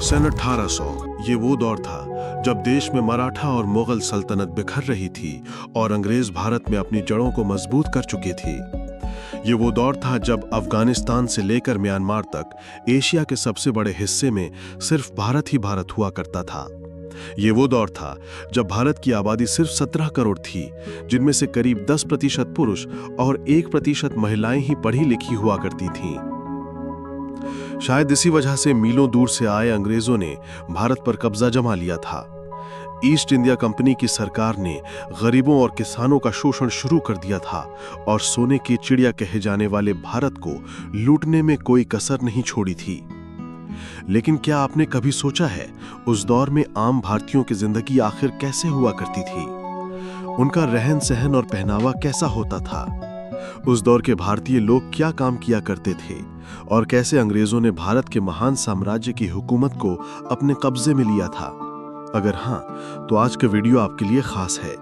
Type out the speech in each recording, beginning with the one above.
सन 1800 ये वो दौर था जब देश में मराठा और मुगल सल्तनत बिखर रही थी और अंग्रेज भारत में अपनी जड़ों को मजबूत कर चुके थे। ये वो दौर था जब अफगानिस्तान से लेकर म्यांमार तक एशिया के सबसे बड़े हिस्से में सिर्फ भारत ही भारत हुआ करता था। ये वो दौर था जब भारत की आबादी सिर्फ 17 करोड़ थी, जिनमें से करीब 10% पुरुष और 1% महिलाएं ही पढ़ी लिखी हुआ करती थीं। शायद इसी वजह से मीलों दूर से आए अंग्रेजों ने भारत पर कब्जा जमा लिया था। ईस्ट इंडिया कंपनी की सरकार ने गरीबों और किसानों का शोषण शुरू कर दिया था और सोने की चिड़िया कहे जाने वाले भारत को लूटने में कोई कसर नहीं छोड़ी थी। लेकिन क्या आपने कभी सोचा है उस दौर में आम भारतीयों की जिंदगी आखिर कैसे हुआ करती थी? उनका रहन सहन और पहनावा कैसा होता था? उस दौर के भारतीय लोग क्या काम किया करते थे और कैसे अंग्रेजों ने भारत के महान साम्राज्य की हुकूमत को अपने कब्जे में लिया था? अगर हाँ, तो आज का वीडियो आपके लिए खास है,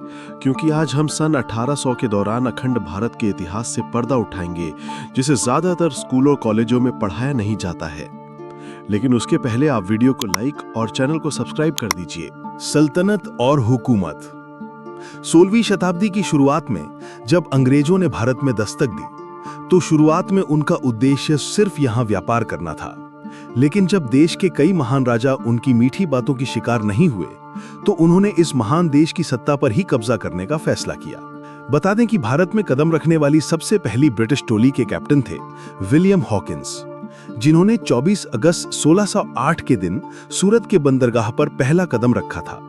क्योंकि आज हम सन 1800 के दौरान अखंड भारत के इतिहास से पर्दा उठाएंगे, जिसे ज्यादातर स्कूलों कॉलेजों में पढ़ाया नहीं जाता है। लेकिन उसके पहले आप वीडियो को लाइक और चैनल को सब्सक्राइब कर दीजिए। सल्तनत और हुकूमत। 16वीं शताब्दी की शुरुआत में जब अंग्रेजों ने भारत में दस्तक दी, तो शुरुआत में उनका उद्देश्य सिर्फ यहां व्यापार करना था। लेकिन जब देश के कई महान राजा उनकी मीठी बातों की शिकार नहीं हुए, तो उन्होंने इस महान देश की सत्ता पर ही कब्जा करने का फैसला किया। बता दें कि भारत में कदम रखने वाली सबसे पहली ब्रिटिश टोली के कैप्टन थे विलियम हॉकिंस, जिन्होंने 24 अगस्त 1608 के दिन सूरत के बंदरगाह पर पहला कदम रखा था।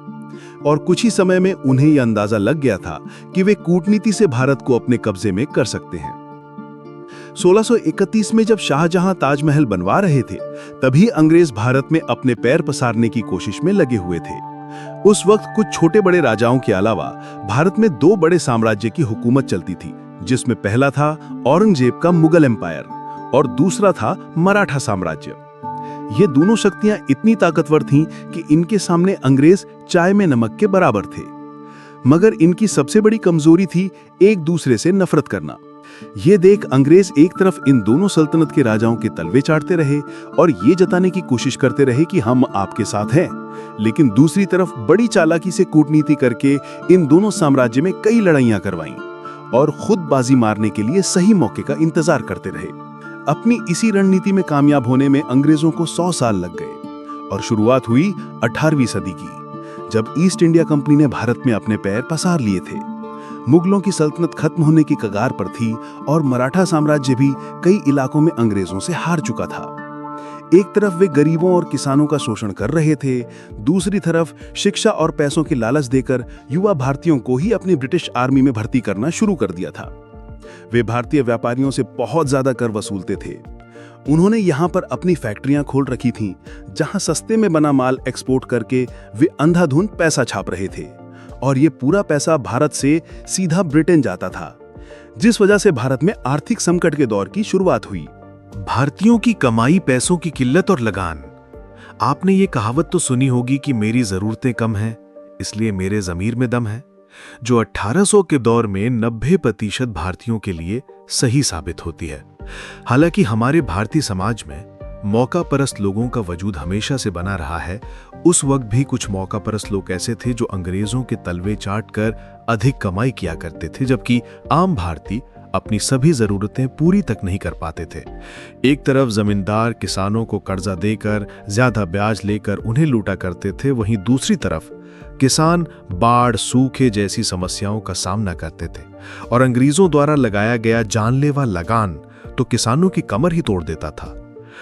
और कुछ ही समय में उन्हें यह अंदाजा लग गया था कि वे कूटनीति से भारत को अपने कब्जे में कर सकते हैं। 1631 में जब शाहजहां ताजमहल बनवा रहे थे, तभी अंग्रेज भारत में अपने पैर पसारने की कोशिश में लगे हुए थे। उस वक्त कुछ छोटे बड़े राजाओं के अलावा भारत में 2 बड़े साम्राज्य की हुकूमत चलती थी, जिसमें पहला था औरंगजेब का मुगल एम्पायर और दूसरा था मराठा साम्राज्य। ये दोनों शक्तियां इतनी ताकतवर थीं कि इनके सामने अंग्रेज चाय में नमक के बराबर थे। मगर इनकी सबसे बड़ी कमजोरी थी एक दूसरे से नफरत करना। ये देख अंग्रेज एक तरफ इन दोनों सल्तनत के राजाओं के तलवे चाटते रहे और ये जताने की कोशिश करते रहे कि हम आपके साथ हैं, लेकिन दूसरी तरफ बड़ी चालाकी से कूटनीति करके इन दोनों साम्राज्य में कई लड़ाइयां करवाईं और खुद बाजी मारने के लिए सही मौके का इंतजार करते रहे। अपनी इसी रणनीति में कामयाब होने में अंग्रेजों को 100 साल लग गए और शुरुआत हुई 18वीं सदी की, जब ईस्ट इंडिया कंपनी ने भारत में अपने पैर पसार लिए थे। मुगलों की सल्तनत खत्म होने की कगार पर थी और मराठा साम्राज्य भी कई इलाकों में अंग्रेजों से हार चुका था। एक तरफ वे गरीबों और किसानों का शोषण कर रहे थे, दूसरी तरफ शिक्षा और पैसों की लालच देकर युवा भारतीयों को ही अपनी ब्रिटिश आर्मी में भर्ती करना शुरू कर दिया था। वे भारतीय व्यापारियों से बहुत ज्यादा कर वसूलते थे। उन्होंने यहाँ पर अपनी फैक्ट्रियां खोल रखी थीं, जहां सस्ते में बना माल एक्सपोर्ट करके वे अंधाधुंध पैसा छाप रहे थे और ये पूरा पैसा भारत से सीधा ब्रिटेन जाता था, जिस वजह से भारत में आर्थिक संकट के दौर की शुरुआत हुई। भारतीयों की कमाई, पैसों की किल्लत और लगान। आपने ये कहावत तो सुनी होगी कि मेरी जरूरतें कम हैं, इसलिए मेरे जमीर में दम है, जो 1800 के दौर में 90% भारतीयों के लिए सही साबित होती है। हालांकि हमारे भारतीय समाज में मौका परस्त लोगों का वजूद हमेशा से बना रहा है, उस वक्त भी कुछ मौका परस्त लोग ऐसे थे जो अंग्रेजों के तलवे चाट कर अधिक कमाई किया करते थे, जबकि आम भारतीय अपनी सभी जरूरतें पूरी तक नहीं कर पाते थे। एक तरफ जमींदार किसानों को कर्जा देकर ज्यादा ब्याज लेकर उन्हें लूटा करते थे, वहीं दूसरी तरफ किसान बाढ़, सूखे जैसी समस्याओं का सामना करते थे और अंग्रेजों द्वारा लगाया गया जानलेवा लगान तो किसानों की कमर ही तोड़ देता था।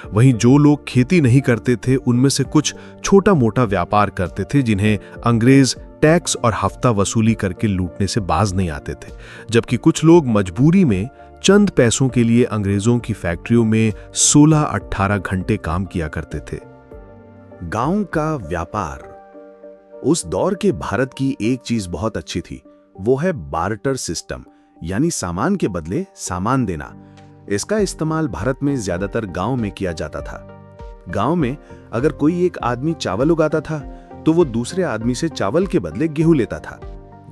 वहीं जो लोग खेती नहीं करते थे, उनमें से कुछ छोटा मोटा व्यापार करते थे, जिन्हें अंग्रेज टैक्स और हफ्ता वसूली करके लूटने से बाज नहीं आते थे, जबकि कुछ लोग मजबूरी में चंद पैसों के लिए अंग्रेजों की फैक्ट्रियों में 16-18 घंटे काम किया करते थे। गांव का व्यापार। उस दौर के भारत की एक चीज बहुत अच्छी थी, वो है बार्टर सिस्टम, यानी सामान के बदले सामान देना। इसका इस्तेमाल भारत में ज्यादातर गांव में किया जाता था। गांव में अगर कोई एक आदमी चावल उगाता था, तो वो दूसरे आदमी से चावल के बदले गेहूं लेता था।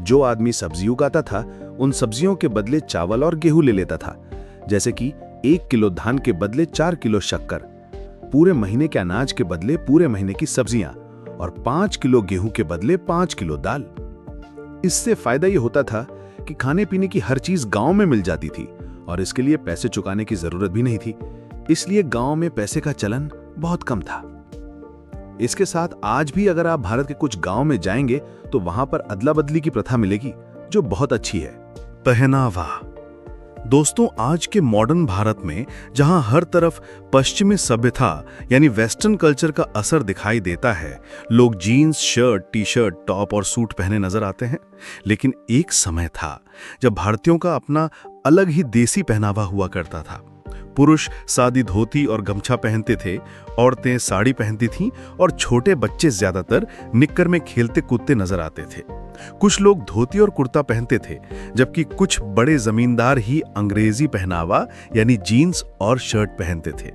जो आदमी सब्जी उगाता था, उन सब्जियों के बदले चावल और गेहूं ले लेता था। जैसे कि 1 किलो धान के बदले 4 किलो शक्कर। पूरे महीने के अनाज के बदले पूरे महीने की सब्जियां और 5 किलो गेहूं के बदले 5 किलो दाल। इससे फायदा ये होता था कि खाने पीने की हर चीज गांव में मिल जाती थी और इसके लिए पैसे चुकाने की जरूरत भी नहीं थी, इसलिए गांव में पैसे का चलन बहुत कम था। इसके साथ आज भी अगर आप भारत के कुछ गांव में जाएंगे तो वहां पर अदला बदली की प्रथा मिलेगी, जो बहुत अच्छी है। पहनावा। दोस्तों, आज के मॉडर्न भारत में जहां हर तरफ पश्चिमी सभ्यता यानी वेस्टर्न कल्चर का असर दिखाई देता है, लोग jeans, shirt, T shirt, top और सूट पहने नजर आते हैं, लेकिन एक समय था जब भारतीयों का अपना अलग ही देसी पहनावा हुआ करता था। पुरुष सादी धोती और गमछा पहनते थे, औरतें साड़ी पहनती थीं और छोटे बच्चे ज्यादातर निक्कर में खेलते कूदते नजर आते थे। कुछ लोग धोती और कुर्ता पहनते थे, जबकि कुछ बड़े जमींदार ही अंग्रेजी पहनावा यानी जीन्स और शर्ट पहनते थे।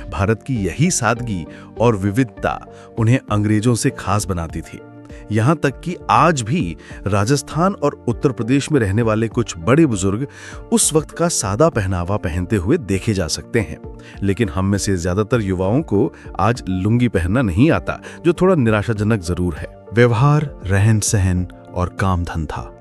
भारत की यही सादगी और विविधता उन्हें अंग्रेजों से खास बनाती थी। यहां तक कि आज भी राजस्थान और उत्तर प्रदेश में रहने वाले कुछ बड़े बुजुर्ग उस वक्त का सादा पहनावा पहनते हुए देखे जा सकते हैं। लेकिन हम में से ज्यादातर युवाओं को आज लुंगी पहनना नहीं आता, जो थोड़ा निराशाजनक जरूर है। व्यवहार, रहन सहन और काम धंधा।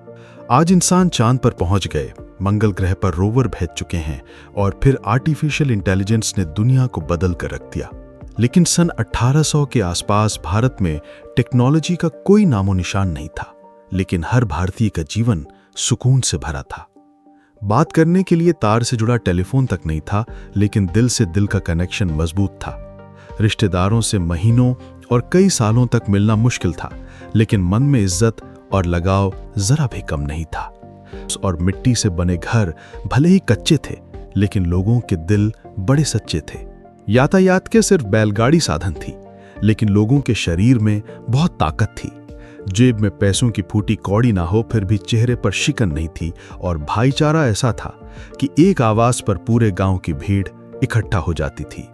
आज इंसान चांद पर पहुंच गए, मंगल ग्रह पर रोवर भेज चुके हैं और फिर आर्टिफिशियल इंटेलिजेंस ने दुनिया को बदल कर रख दिया। लेकिन सन 1800 के आसपास भारत में टेक्नोलॉजी का कोई नामो निशान नहीं था, लेकिन हर भारतीय का जीवन सुकून से भरा था। बात करने के लिए तार से जुड़ा टेलीफोन तक नहीं था, लेकिन दिल से दिल का कनेक्शन मजबूत था। रिश्तेदारों से महीनों और कई सालों तक मिलना मुश्किल था, लेकिन मन में इज्जत और लगाव जरा भी कम नहीं था। और मिट्टी से बने घर भले ही कच्चे थे, लेकिन लोगों के दिल बड़े सच्चे थे। यातायात के सिर्फ बैलगाड़ी साधन थी, लेकिन लोगों के शरीर में बहुत ताकत थी। जेब में पैसों की फूटी कौड़ी ना हो, फिर भी चेहरे पर शिकन नहीं थी और भाईचारा ऐसा था कि एक आवाज पर पूरे गांव की भीड़ इकट्ठा हो जाती थी।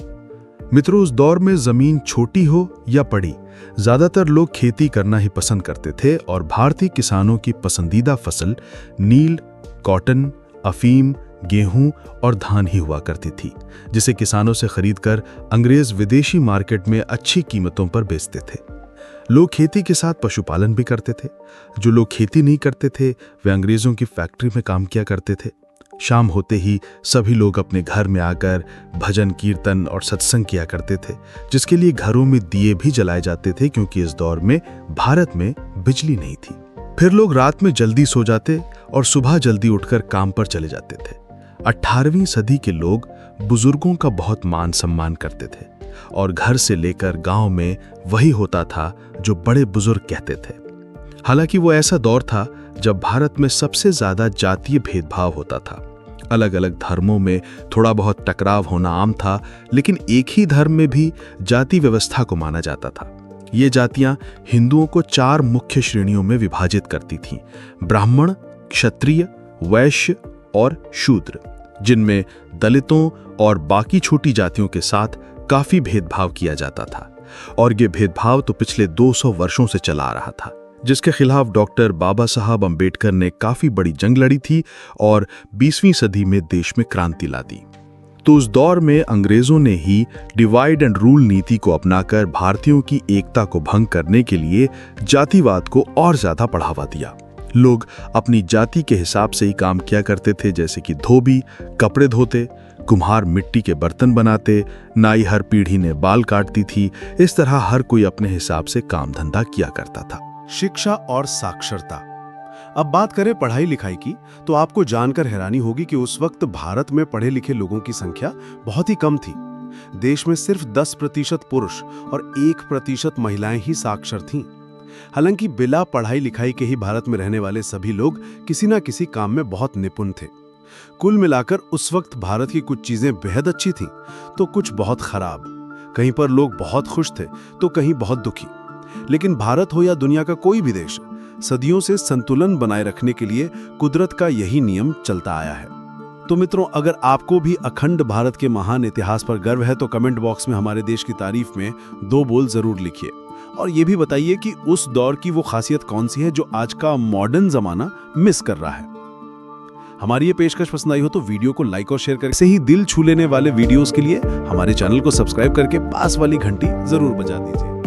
मित्रों, उस दौर में जमीन छोटी हो या बड़ी, ज्यादातर लोग खेती करना ही पसंद करते थे और भारतीय किसानों की पसंदीदा फसल नील, कॉटन, अफीम, गेहूं और धान ही हुआ करती थी, जिसे किसानों से खरीदकर अंग्रेज विदेशी मार्केट में अच्छी कीमतों पर बेचते थे। लोग खेती के साथ पशुपालन भी करते थे। जो लोग खेती नहीं करते थे, वे अंग्रेजों की फैक्ट्री में काम किया करते थे। शाम होते ही सभी लोग अपने घर में आकर भजन, कीर्तन और सत्संग किया करते थे, जिसके लिए घरों में दिए भी जलाए जाते थे, क्योंकि इस दौर में भारत में बिजली नहीं थी। फिर लोग रात में जल्दी सो जाते और सुबह जल्दी उठकर काम पर चले जाते थे। 18वीं सदी के लोग बुजुर्गों का बहुत मान सम्मान करते थे और घर से लेकर गांव में वही होता था जो बड़े बुजुर्ग कहते थे। हालांकि वो ऐसा दौर था जब भारत में सबसे ज्यादा जातीय भेदभाव होता था। अलग अलग धर्मों में थोड़ा बहुत टकराव होना आम था, लेकिन एक ही धर्म में भी जाति व्यवस्था को माना जाता था। ये जातियां हिंदुओं को 4 मुख्य श्रेणियों में विभाजित करती थीं: ब्राह्मण, क्षत्रिय, वैश्य और शूद्र, जिनमें दलितों और बाकी छोटी जातियों के साथ काफी भेदभाव किया जाता था। और ये भेदभाव तो पिछले 200 वर्षों से चला आ रहा था, जिसके खिलाफ डॉक्टर बाबा साहब अंबेडकर ने काफी बड़ी जंग लड़ी थी और 20वीं सदी में देश में क्रांति ला दी। तो उस दौर में अंग्रेजों ने ही डिवाइड एंड रूल नीति को अपनाकर भारतीयों की एकता को भंग करने के लिए जातिवाद को और ज्यादा बढ़ावा दिया। लोग अपनी जाति के हिसाब से ही काम किया करते थे, जैसे कि धोबी कपड़े धोते, कुम्हार मिट्टी के बर्तन बनाते, नाई हर पीढ़ी ने बाल काटती थी। इस तरह हर कोई अपने हिसाब से काम धंधा किया करता था। शिक्षा और साक्षरता। अब बात करें पढ़ाई लिखाई की, तो आपको जानकर हैरानी होगी कि उस वक्त भारत में पढ़े लिखे लोगों की संख्या बहुत ही कम थी। देश में सिर्फ 10% पुरुष और 1% महिलाएं ही साक्षर थीं। हालांकि बिना पढ़ाई लिखाई के ही भारत में रहने वाले सभी लोग किसी न किसी काम में बहुत निपुण थे। कुल मिलाकर उस वक्त भारत की कुछ चीजें बेहद अच्छी थीं, तो कुछ बहुत खराब। कहीं पर लोग बहुत खुश थे, तो कहीं बहुत दुखी। लेकिन भारत हो या दुनिया का कोई भी देश, सदियों से संतुलन बनाए रखने के लिए कुदरत का यही नियम चलता आया है। तो मित्रों, अगर आपको भी अखंड भारत के महान इतिहास पर गर्व है, तो कमेंट बॉक्स में हमारे देश की तारीफ में 2 बोल जरूर लिखिए और ये भी बताइए कि उस दौर की वो खासियत कौन सी है जो आज का मॉडर्न जमाना मिस कर रहा है। हमारी ये पेशकश पसंद आई हो तो वीडियो को लाइक और शेयर करके से ही दिल छू लेने वाले वीडियोस के लिए हमारे चैनल को सब्सक्राइब करके पास वाली घंटी जरूर बजा दीजिए।